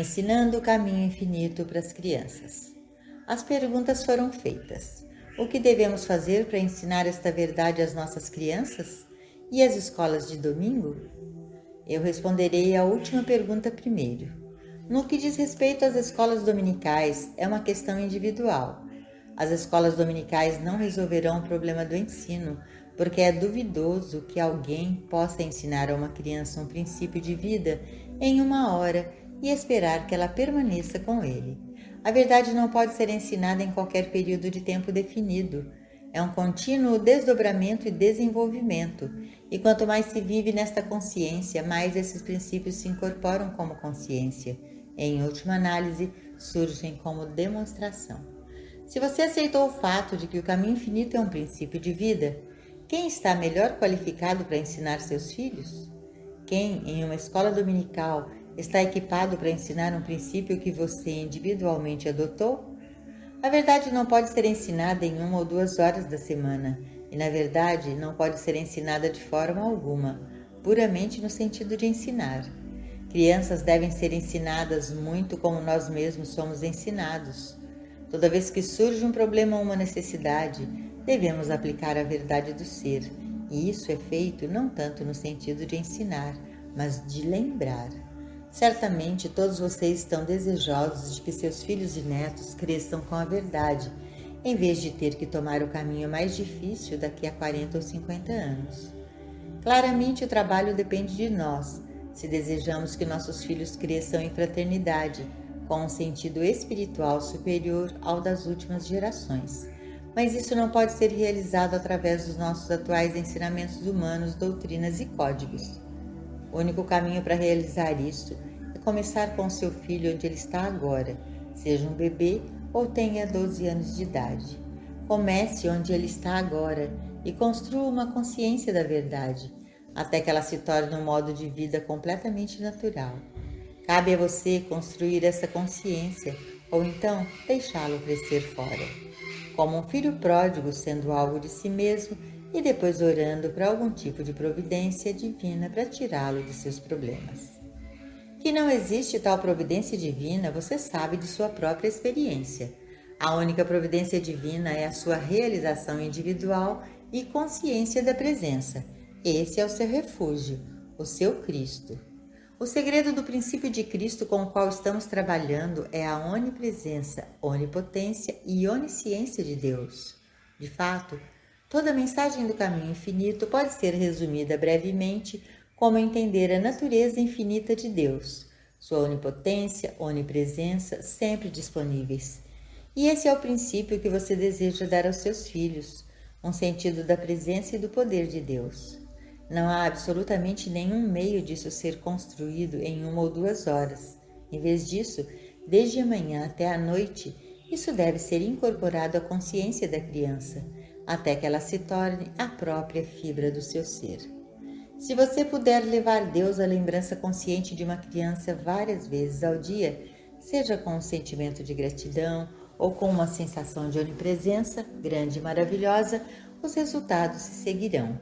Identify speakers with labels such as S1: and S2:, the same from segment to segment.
S1: ensinando o caminho infinito para as crianças. As perguntas foram feitas. O que devemos fazer para ensinar esta verdade às nossas crianças? E às escolas de domingo? Eu responderei a última pergunta primeiro. No que diz respeito às escolas dominicais, é uma questão individual. As escolas dominicais não resolverão o problema do ensino, porque é duvidoso que alguém possa ensinar a uma criança um princípio de vida em uma hora e esperar que ela permaneça com ele. A verdade não pode ser ensinada em qualquer período de tempo definido. É um contínuo desdobramento e desenvolvimento, e quanto mais se vive nesta consciência, mais esses princípios se incorporam como consciência. Em última análise, surgem como demonstração. Se você aceitou o fato de que o caminho infinito é um princípio de vida, quem está melhor qualificado para ensinar seus filhos? Quem, em uma escola dominical, está equipado para ensinar um princípio que você individualmente adotou? A verdade não pode ser ensinada em 1 ou 2 horas da semana, e na verdade não pode ser ensinada de forma alguma, puramente no sentido de ensinar. Crianças devem ser ensinadas muito como nós mesmos somos ensinados. Toda vez que surge um problema ou uma necessidade, devemos aplicar a verdade do ser, e isso é feito não tanto no sentido de ensinar, mas de lembrar. Certamente todos vocês estão desejosos de que seus filhos e netos cresçam com a verdade, em vez de ter que tomar o caminho mais difícil daqui a 40 ou 50 anos. Claramente o trabalho depende de nós, se desejamos que nossos filhos cresçam em fraternidade, com um sentido espiritual superior ao das últimas gerações. Mas isso não pode ser realizado através dos nossos atuais ensinamentos humanos, doutrinas e códigos. O único caminho para realizar isso é começar com seu filho onde ele está agora, seja um bebê ou tenha 12 anos de idade. Comece onde ele está agora e construa uma consciência da verdade, até que ela se torne um modo de vida completamente natural. Cabe a você construir essa consciência ou então deixá-lo crescer fora, como um filho pródigo sendo algo de si mesmo e depois orando para algum tipo de providência divina para tirá-lo de seus problemas. Que não existe tal providência divina, você sabe de sua própria experiência. A única providência divina é a sua realização individual e consciência da presença. Esse é o seu refúgio, o seu Cristo. O segredo do princípio de Cristo com o qual estamos trabalhando é a onipresença, onipotência e onisciência de Deus. De fato, toda a mensagem do caminho infinito pode ser resumida brevemente como entender a natureza infinita de Deus, sua onipotência, onipresença, sempre disponíveis. E esse é o princípio que você deseja dar aos seus filhos, um sentido da presença e do poder de Deus. Não há absolutamente nenhum meio disso ser construído em 1 ou 2 horas. Em vez disso, desde a manhã até a noite, isso deve ser incorporado à consciência da criança, até que ela se torne a própria fibra do seu ser. Se você puder levar Deus à lembrança consciente de uma criança várias vezes ao dia, seja com um sentimento de gratidão ou com uma sensação de onipresença, grande e maravilhosa, os resultados se seguirão.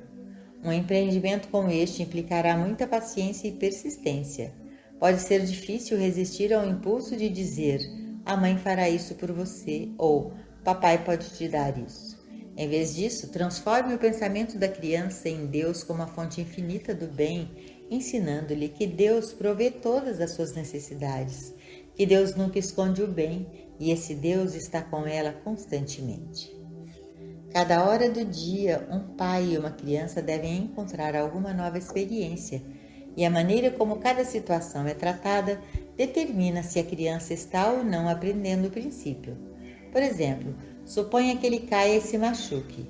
S1: Um empreendimento como este implicará muita paciência e persistência. Pode ser difícil resistir ao impulso de dizer: a mãe fará isso por você, ou papai pode te dar isso. Em vez disso, transforme o pensamento da criança em Deus como a fonte infinita do bem, ensinando-lhe que Deus provê todas as suas necessidades, que Deus nunca esconde o bem e esse Deus está com ela constantemente. Cada hora do dia, um pai e uma criança devem encontrar alguma nova experiência, e a maneira como cada situação é tratada determina se a criança está ou não aprendendo o princípio. Por exemplo, suponha que ele caia e se machuque.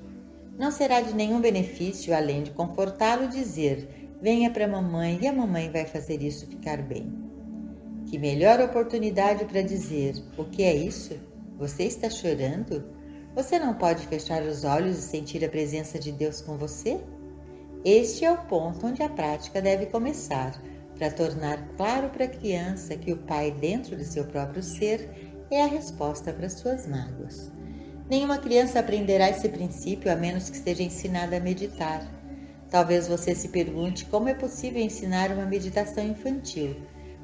S1: Não será de nenhum benefício, além de confortá-lo, dizer: venha para a mamãe e a mamãe vai fazer isso ficar bem. Que melhor oportunidade para dizer: o que é isso? Você está chorando? Você não pode fechar os olhos e sentir a presença de Deus com você? Este é o ponto onde a prática deve começar, para tornar claro para a criança que o Pai dentro de seu próprio ser é a resposta para suas mágoas. Nenhuma criança aprenderá esse princípio a menos que seja ensinada a meditar. Talvez você se pergunte como é possível ensinar uma meditação infantil,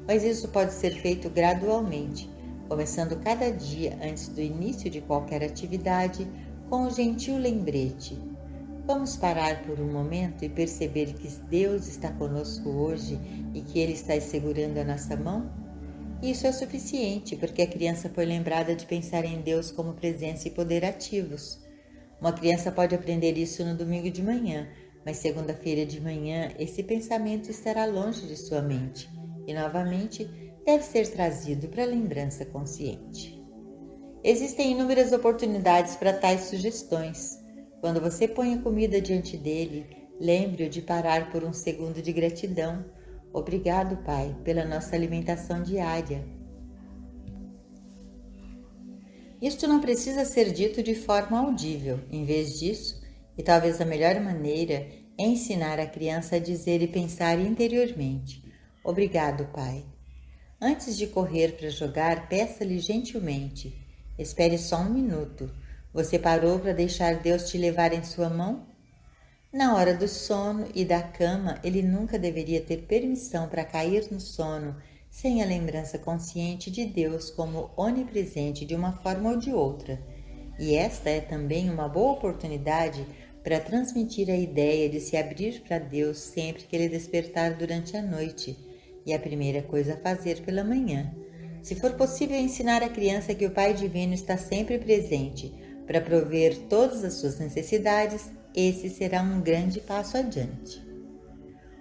S1: mas isso pode ser feito gradualmente, começando cada dia antes do início de qualquer atividade com um gentil lembrete. Vamos parar por um momento e perceber que Deus está conosco hoje e que Ele está segurando a nossa mão? Isso é suficiente, porque a criança foi lembrada de pensar em Deus como presença e poder ativos. Uma criança pode aprender isso no domingo de manhã, mas segunda-feira de manhã esse pensamento estará longe de sua mente e, novamente, deve ser trazido para a lembrança consciente. Existem inúmeras oportunidades para tais sugestões. Quando você põe a comida diante dele, lembre-o de parar por um segundo de gratidão. Obrigado, Pai, pela nossa alimentação diária. Isto não precisa ser dito de forma audível. Em vez disso, e talvez a melhor maneira, é ensinar a criança a dizer e pensar interiormente: Obrigado, Pai. Antes de correr para jogar, peça-lhe gentilmente: Espere só um minuto. Você parou para deixar Deus te levar em sua mão? Na hora do sono e da cama, ele nunca deveria ter permissão para cair no sono sem a lembrança consciente de Deus como onipresente de uma forma ou de outra. E esta é também uma boa oportunidade para transmitir a ideia de se abrir para Deus sempre que ele despertar durante a noite, e a primeira coisa a fazer pela manhã. Se for possível ensinar a criança que o Pai Divino está sempre presente para prover todas as suas necessidades, esse será um grande passo adiante.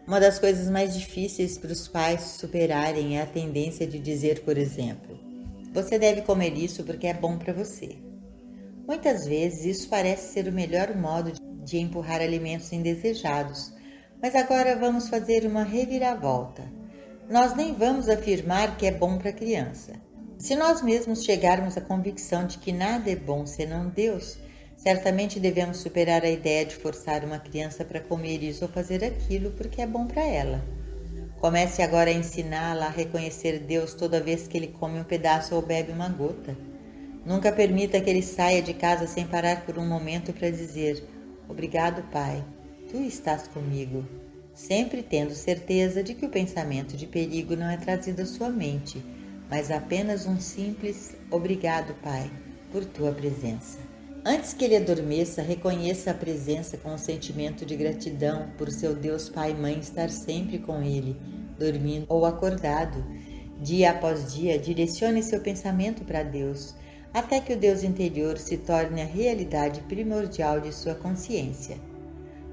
S1: Uma das coisas mais difíceis para os pais superarem é a tendência de dizer, por exemplo, você deve comer isso porque é bom para você. Muitas vezes isso parece ser o melhor modo de empurrar alimentos indesejados, mas agora vamos fazer uma reviravolta. Nós nem vamos afirmar que é bom para a criança. Se nós mesmos chegarmos à convicção de que nada é bom senão Deus, certamente devemos superar a ideia de forçar uma criança para comer isso ou fazer aquilo porque é bom para ela. Comece agora a ensiná-la a reconhecer Deus toda vez que ele come um pedaço ou bebe uma gota. Nunca permita que ele saia de casa sem parar por um momento para dizer: Obrigado, Pai, tu estás comigo, sempre tendo certeza de que o pensamento de perigo não é trazido à sua mente, mas apenas um simples obrigado, Pai, por tua presença. Antes que ele adormeça, reconheça a presença com um sentimento de gratidão por seu Deus Pai e Mãe estar sempre com ele, dormindo ou acordado. Dia após dia, direcione seu pensamento para Deus, até que o Deus interior se torne a realidade primordial de sua consciência.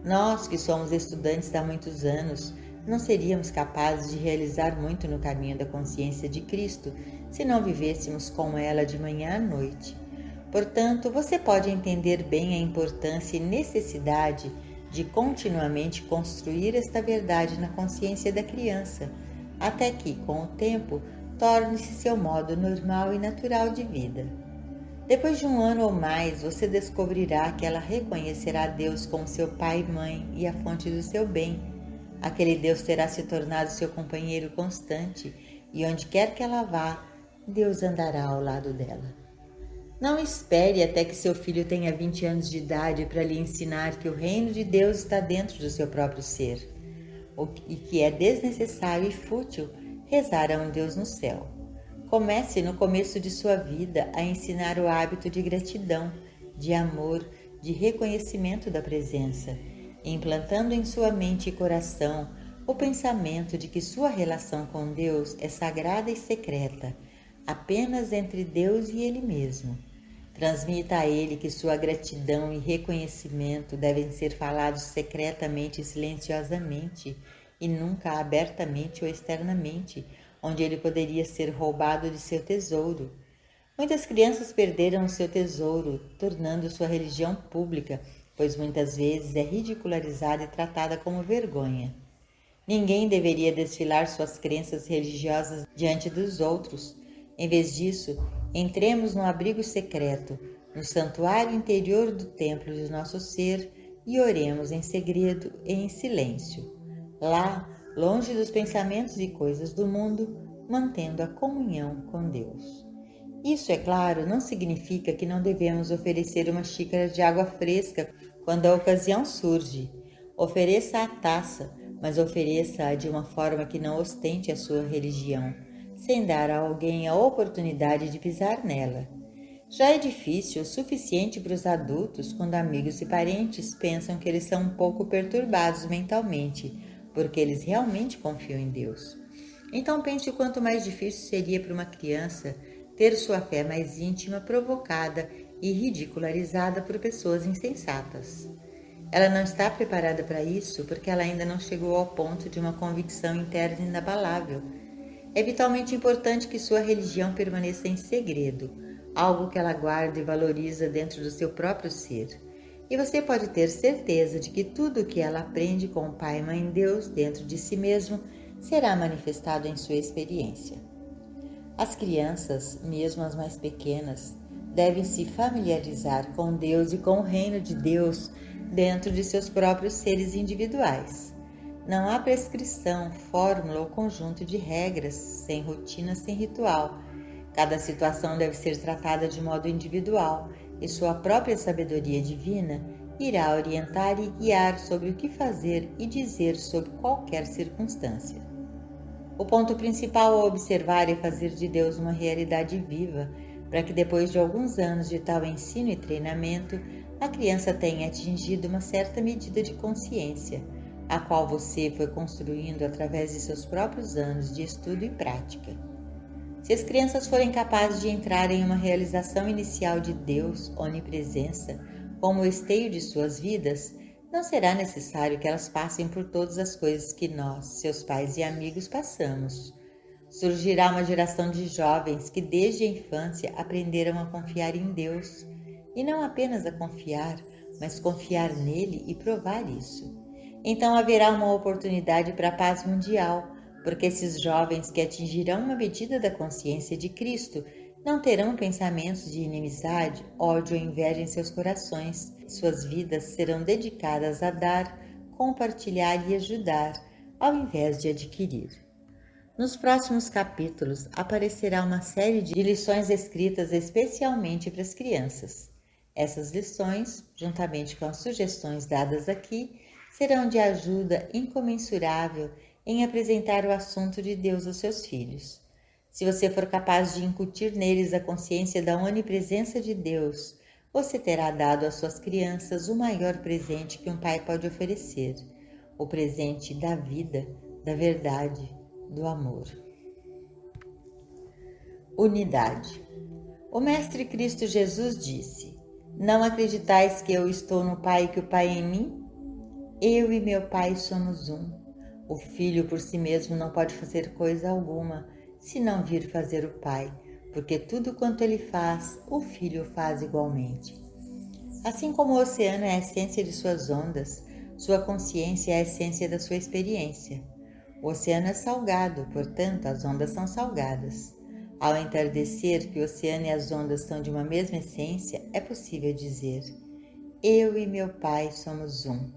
S1: Nós, que somos estudantes há muitos anos, não seríamos capazes de realizar muito no caminho da consciência de Cristo se não vivêssemos com ela de manhã à noite. Portanto, você pode entender bem a importância e necessidade de continuamente construir esta verdade na consciência da criança, até que, com o tempo, torne-se seu modo normal e natural de vida. Depois de um ano ou mais, você descobrirá que ela reconhecerá Deus como seu pai e mãe e a fonte do seu bem. Aquele Deus terá se tornado seu companheiro constante e onde quer que ela vá, Deus andará ao lado dela. Não espere até que seu filho tenha 20 anos de idade para lhe ensinar que o reino de Deus está dentro do seu próprio ser, e que é desnecessário e fútil rezar a um Deus no céu. Comece no começo de sua vida a ensinar o hábito de gratidão, de amor, de reconhecimento da presença, implantando em sua mente e coração o pensamento de que sua relação com Deus é sagrada e secreta, apenas entre Deus e Ele mesmo. Transmita a ele que sua gratidão e reconhecimento devem ser falados secretamente e silenciosamente, e nunca abertamente ou externamente, onde ele poderia ser roubado de seu tesouro. Muitas crianças perderam o seu tesouro, tornando sua religião pública, pois muitas vezes é ridicularizada e tratada como vergonha. Ninguém deveria desfilar suas crenças religiosas diante dos outros. Em vez disso, entremos no abrigo secreto, no santuário interior do templo de nosso ser e oremos em segredo e em silêncio. Lá, longe dos pensamentos e coisas do mundo, mantendo a comunhão com Deus. Isso, é claro, não significa que não devemos oferecer uma xícara de água fresca quando a ocasião surge. Ofereça a taça, mas ofereça-a de uma forma que não ostente a sua religião, sem dar a alguém a oportunidade de pisar nela. Já é difícil o suficiente para os adultos quando amigos e parentes pensam que eles são um pouco perturbados mentalmente, porque eles realmente confiam em Deus. Então pense o quanto mais difícil seria para uma criança ter sua fé mais íntima provocada e ridicularizada por pessoas insensatas. Ela não está preparada para isso porque ela ainda não chegou ao ponto de uma convicção interna inabalável. É vitalmente importante que sua religião permaneça em segredo, algo que ela guarda e valoriza dentro do seu próprio ser. E você pode ter certeza de que tudo o que ela aprende com o Pai e Mãe Deus dentro de si mesmo será manifestado em sua experiência. As crianças, mesmo as mais pequenas, devem se familiarizar com Deus e com o reino de Deus dentro de seus próprios seres individuais. Não há prescrição, fórmula ou conjunto de regras, sem rotina, sem ritual. Cada situação deve ser tratada de modo individual e sua própria sabedoria divina irá orientar e guiar sobre o que fazer e dizer sob qualquer circunstância. O ponto principal a observar é fazer de Deus uma realidade viva, para que depois de alguns anos de tal ensino e treinamento, a criança tenha atingido uma certa medida de consciência, a qual você foi construindo através de seus próprios anos de estudo e prática. Se as crianças forem capazes de entrar em uma realização inicial de Deus, onipresença, como o esteio de suas vidas, não será necessário que elas passem por todas as coisas que nós, seus pais e amigos, passamos. Surgirá uma geração de jovens que desde a infância aprenderam a confiar em Deus, e não apenas a confiar, mas confiar nele e provar isso. Então haverá uma oportunidade para a paz mundial, porque esses jovens que atingirão uma medida da consciência de Cristo não terão pensamentos de inimizade, ódio ou inveja em seus corações. Suas vidas serão dedicadas a dar, compartilhar e ajudar, ao invés de adquirir. Nos próximos capítulos aparecerá uma série de lições escritas especialmente para as crianças. Essas lições, juntamente com as sugestões dadas aqui, serão de ajuda incomensurável em apresentar o assunto de Deus aos seus filhos. Se você for capaz de incutir neles a consciência da onipresença de Deus, você terá dado às suas crianças o maior presente que um pai pode oferecer, o presente da vida, da verdade, do amor. Unidade. O Mestre Cristo Jesus disse: Não acreditais que eu estou no Pai e que o Pai é em mim? Eu e meu Pai somos um. O Filho por si mesmo não pode fazer coisa alguma, se não vir fazer o Pai, porque tudo quanto ele faz, o Filho faz igualmente. Assim como o oceano é a essência de suas ondas, sua consciência é a essência da sua experiência. O oceano é salgado, portanto, as ondas são salgadas. Ao entardecer que o oceano e as ondas são de uma mesma essência, é possível dizer: Eu e meu Pai somos um,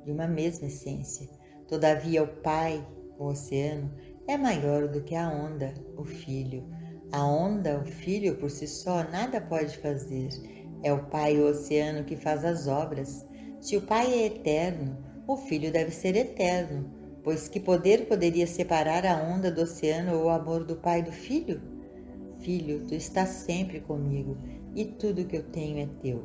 S1: de uma mesma essência. Todavia o Pai, o oceano, é maior do que a onda, o Filho. A onda, o Filho, por si só, nada pode fazer. É o Pai, o oceano, que faz as obras. Se o Pai é eterno, o Filho deve ser eterno, pois que poder poderia separar a onda do oceano ou o amor do Pai do Filho? Filho, tu estás sempre comigo, e tudo que eu tenho é teu.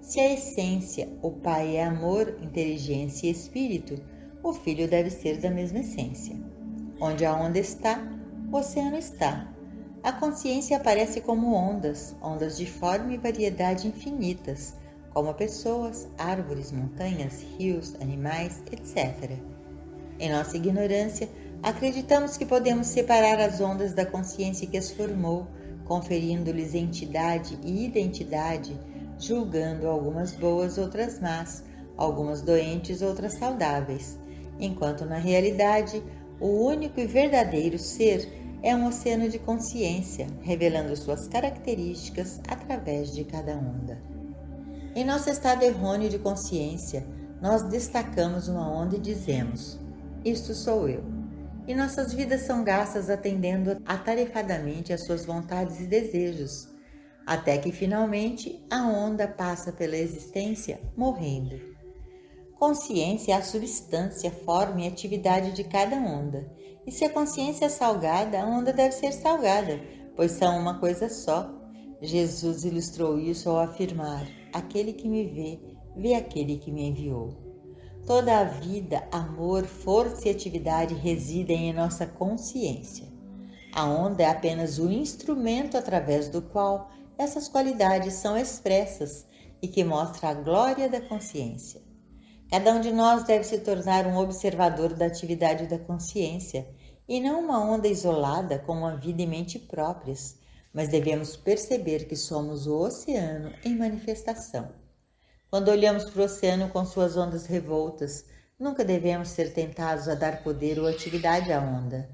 S1: Se a essência, o Pai é amor, inteligência e espírito, o Filho deve ser da mesma essência. Onde a onda está, o oceano está. A consciência aparece como ondas, ondas de forma e variedade infinitas, como pessoas, árvores, montanhas, rios, animais, etc. Em nossa ignorância, acreditamos que podemos separar as ondas da consciência que as formou, conferindo-lhes entidade e identidade, julgando algumas boas, outras más, algumas doentes, outras saudáveis, enquanto na realidade o único e verdadeiro ser é um oceano de consciência, revelando suas características através de cada onda. Em nosso estado errôneo de consciência, nós destacamos uma onda e dizemos: isto sou eu. E nossas vidas são gastas atendendo atarefadamente às suas vontades e desejos, até que finalmente a onda passa pela existência morrendo. Consciência é a substância, forma e atividade de cada onda, E se a consciência é salgada, a onda deve ser salgada, pois são uma coisa só. Jesus ilustrou isso ao afirmar: aquele que me vê, vê aquele que me enviou. Toda a vida, amor, força e atividade residem em nossa consciência. A onda é apenas o instrumento através do qual essas qualidades são expressas e que mostra a glória da consciência. Cada um de nós deve se tornar um observador da atividade da consciência e não uma onda isolada com uma vida e mente próprias, mas devemos perceber que somos o oceano em manifestação. Quando olhamos para o oceano com suas ondas revoltas, nunca devemos ser tentados a dar poder ou atividade à onda.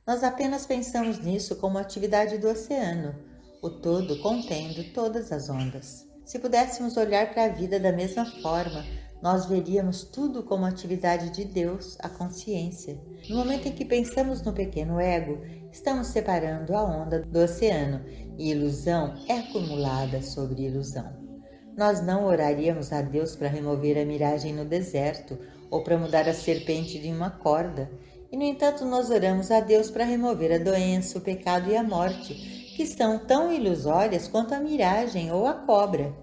S1: Nós apenas pensamos nisso como atividade do oceano, o todo contendo todas as ondas. Se pudéssemos olhar para a vida da mesma forma, nós veríamos tudo como atividade de Deus, a consciência. No momento em que pensamos no pequeno ego, estamos separando a onda do oceano e ilusão é acumulada sobre ilusão. Nós não oraríamos a Deus para remover a miragem no deserto ou para mudar a serpente de uma corda. E, no entanto, nós oramos a Deus para remover a doença, o pecado e a morte, que são tão ilusórias quanto a miragem ou a cobra.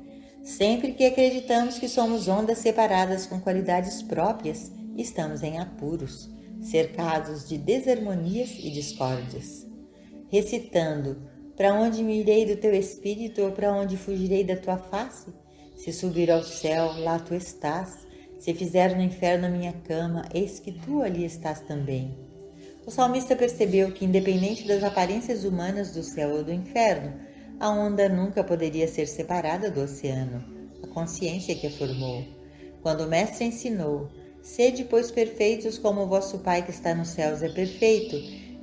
S1: Sempre que acreditamos que somos ondas separadas com qualidades próprias, estamos em apuros, cercados de desarmonias e discórdias. Recitando: para onde me irei do teu espírito ou para onde fugirei da tua face? Se subir ao céu, lá tu estás. Se fizer no inferno a minha cama, eis que tu ali estás também. O salmista percebeu que, independente das aparências humanas do céu ou do inferno, a onda nunca poderia ser separada do oceano, a consciência que a formou. Quando o mestre ensinou: sede, pois, perfeitos como o vosso Pai que está nos céus é perfeito,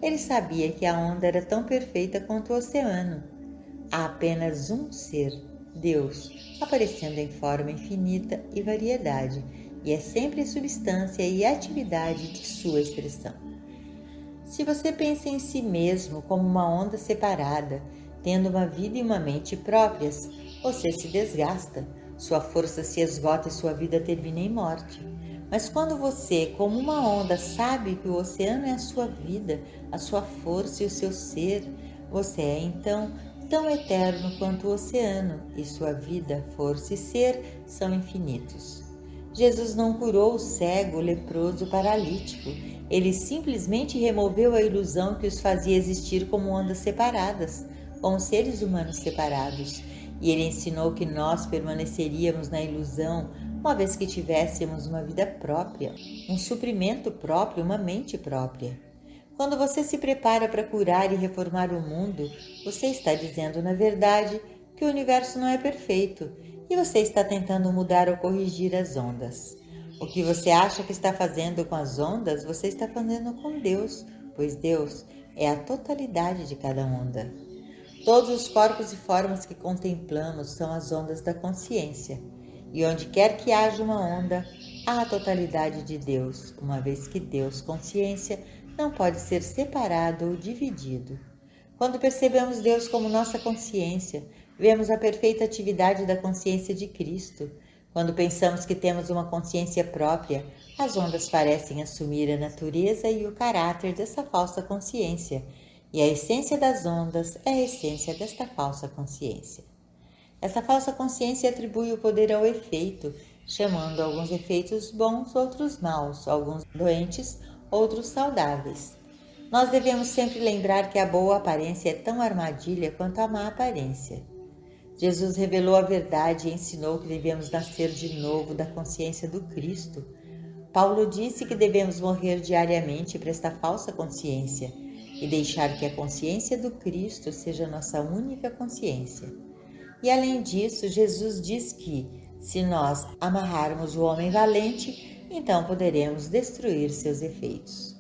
S1: ele sabia que a onda era tão perfeita quanto o oceano. Há apenas um ser, Deus, aparecendo em forma infinita e variedade, e é sempre substância e atividade de sua expressão. Se você pensa em si mesmo como uma onda separada, tendo uma vida e uma mente próprias, você se desgasta, sua força se esgota e sua vida termina em morte. Mas quando você, como uma onda, sabe que o oceano é a sua vida, a sua força e o seu ser, você é então tão eterno quanto o oceano, e sua vida, força e ser são infinitos. Jesus não curou o cego, o leproso, o paralítico. Ele simplesmente removeu a ilusão que os fazia existir como ondas separadas, como seres humanos separados. E ele ensinou que nós permaneceríamos na ilusão uma vez que tivéssemos uma vida própria, um suprimento próprio, uma mente própria. Quando você se prepara para curar e reformar o mundo, você está dizendo, na verdade, que o universo não é perfeito e você está tentando mudar ou corrigir as ondas. O que você acha que está fazendo com as ondas, você está fazendo com Deus, pois Deus é a totalidade de cada onda. Todos os corpos e formas que contemplamos são as ondas da consciência, e onde quer que haja uma onda, há a totalidade de Deus, uma vez que Deus, consciência, não pode ser separado ou dividido. Quando percebemos Deus como nossa consciência, vemos a perfeita atividade da consciência de Cristo. Quando pensamos que temos uma consciência própria, as ondas parecem assumir a natureza e o caráter dessa falsa consciência, e a essência das ondas é a essência desta falsa consciência. Essa falsa consciência atribui o poder ao efeito, chamando alguns efeitos bons, outros maus, alguns doentes, outros saudáveis. Nós devemos sempre lembrar que a boa aparência é tão armadilha quanto a má aparência. Jesus revelou a verdade e ensinou que devemos nascer de novo da consciência do Cristo. Paulo disse que devemos morrer diariamente para esta falsa consciência e deixar que a consciência do Cristo seja nossa única consciência. E além disso, Jesus diz que, se nós amarrarmos o homem valente, então poderemos destruir seus efeitos.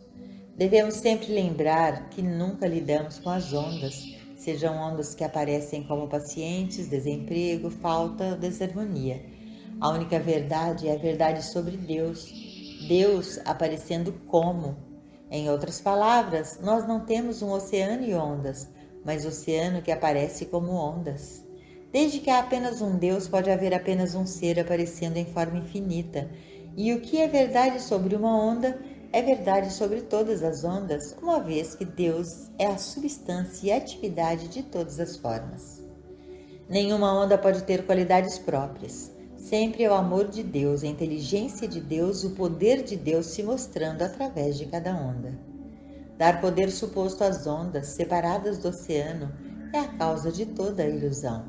S1: Devemos sempre lembrar que nunca lidamos com as ondas, sejam ondas que aparecem como pacientes, desemprego, falta ou desarmonia. A única verdade é a verdade sobre Deus, Deus aparecendo como. Em outras palavras, nós não temos um oceano e ondas, mas oceano que aparece como ondas. Desde que há apenas um Deus, pode haver apenas um ser aparecendo em forma infinita. E o que é verdade sobre uma onda é verdade sobre todas as ondas, uma vez que Deus é a substância e a atividade de todas as formas. Nenhuma onda pode ter qualidades próprias. Sempre é o amor de Deus, a inteligência de Deus, o poder de Deus se mostrando através de cada onda. Dar poder suposto às ondas separadas do oceano é a causa de toda a ilusão.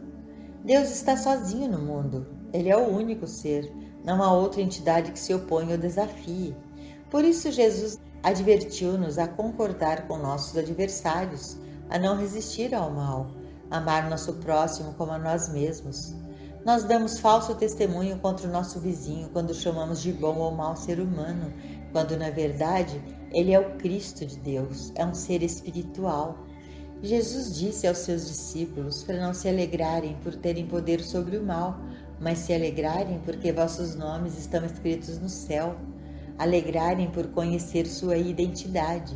S1: Deus está sozinho no mundo. Ele é o único ser. Não há outra entidade que se oponha ou desafie. Por isso Jesus advertiu-nos a concordar com nossos adversários, a não resistir ao mal, amar nosso próximo como a nós mesmos. Nós damos falso testemunho contra o nosso vizinho quando chamamos de bom ou mau ser humano, quando na verdade ele é o Cristo de Deus, é um ser espiritual. Jesus disse aos seus discípulos para não se alegrarem por terem poder sobre o mal, mas se alegrarem porque vossos nomes estão escritos no céu, alegrarem por conhecer sua identidade.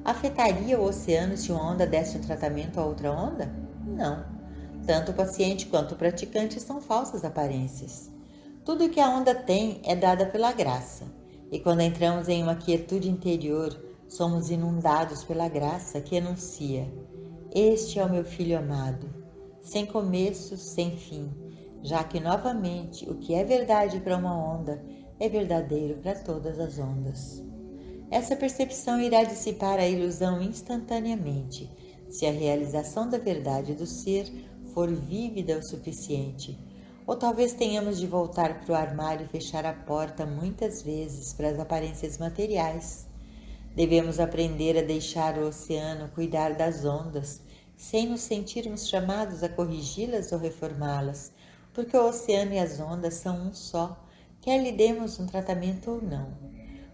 S1: Afetaria o oceano se uma onda desse um tratamento a outra onda? Não. Tanto o paciente quanto o praticante são falsas aparências. Tudo que a onda tem é dada pela graça, e quando entramos em uma quietude interior, somos inundados pela graça que anuncia: este é o meu Filho amado, sem começo, sem fim, já que novamente o que é verdade para uma onda é verdadeiro para todas as ondas. Essa percepção irá dissipar a ilusão instantaneamente, se a realização da verdade do ser for vívida o suficiente. Ou talvez tenhamos de voltar para o armário e fechar a porta muitas vezes para as aparências materiais. Devemos aprender a deixar o oceano cuidar das ondas, sem nos sentirmos chamados a corrigi-las ou reformá-las, porque o oceano e as ondas são um só, quer lhe demos um tratamento ou não.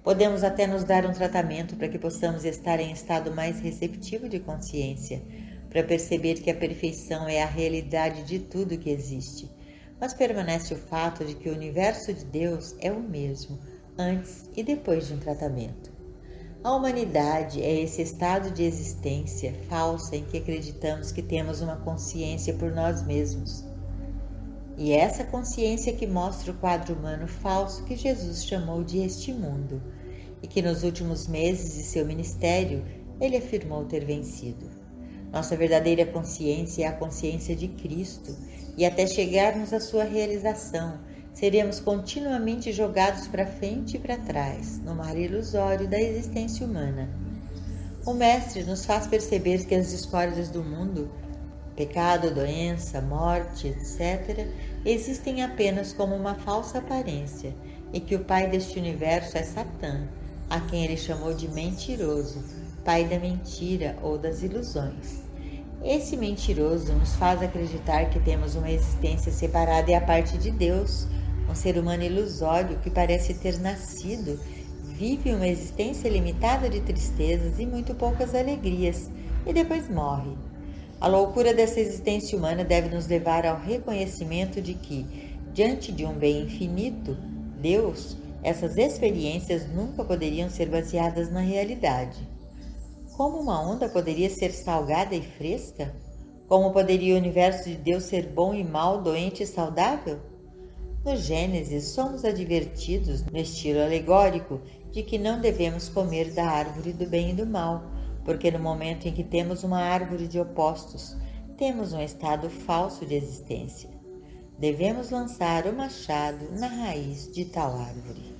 S1: Podemos até nos dar um tratamento para que possamos estar em estado mais receptivo de consciência, para perceber que a perfeição é a realidade de tudo que existe. Mas permanece o fato de que o universo de Deus é o mesmo, antes e depois de um tratamento. A humanidade é esse estado de existência falsa em que acreditamos que temos uma consciência por nós mesmos. E é essa consciência que mostra o quadro humano falso que Jesus chamou de este mundo, e que nos últimos meses de seu ministério ele afirmou ter vencido. Nossa verdadeira consciência é a consciência de Cristo, e até chegarmos à sua realização, seremos continuamente jogados para frente e para trás, no mar ilusório da existência humana. O Mestre nos faz perceber que as discórdias do mundo, pecado, doença, morte, etc., existem apenas como uma falsa aparência, e que o pai deste universo é Satã, a quem ele chamou de mentiroso, pai da mentira ou das ilusões. Esse mentiroso nos faz acreditar que temos uma existência separada e à parte de Deus, um ser humano ilusório que parece ter nascido, vive uma existência limitada de tristezas e muito poucas alegrias, e depois morre. A loucura dessa existência humana deve nos levar ao reconhecimento de que, diante de um bem infinito, Deus, essas experiências nunca poderiam ser baseadas na realidade. Como uma onda poderia ser salgada e fresca? Como poderia o universo de Deus ser bom e mau, doente e saudável? No Gênesis, somos advertidos, no estilo alegórico, de que não devemos comer da árvore do bem e do mal, porque no momento em que temos uma árvore de opostos, temos um estado falso de existência. Devemos lançar o machado na raiz de tal árvore.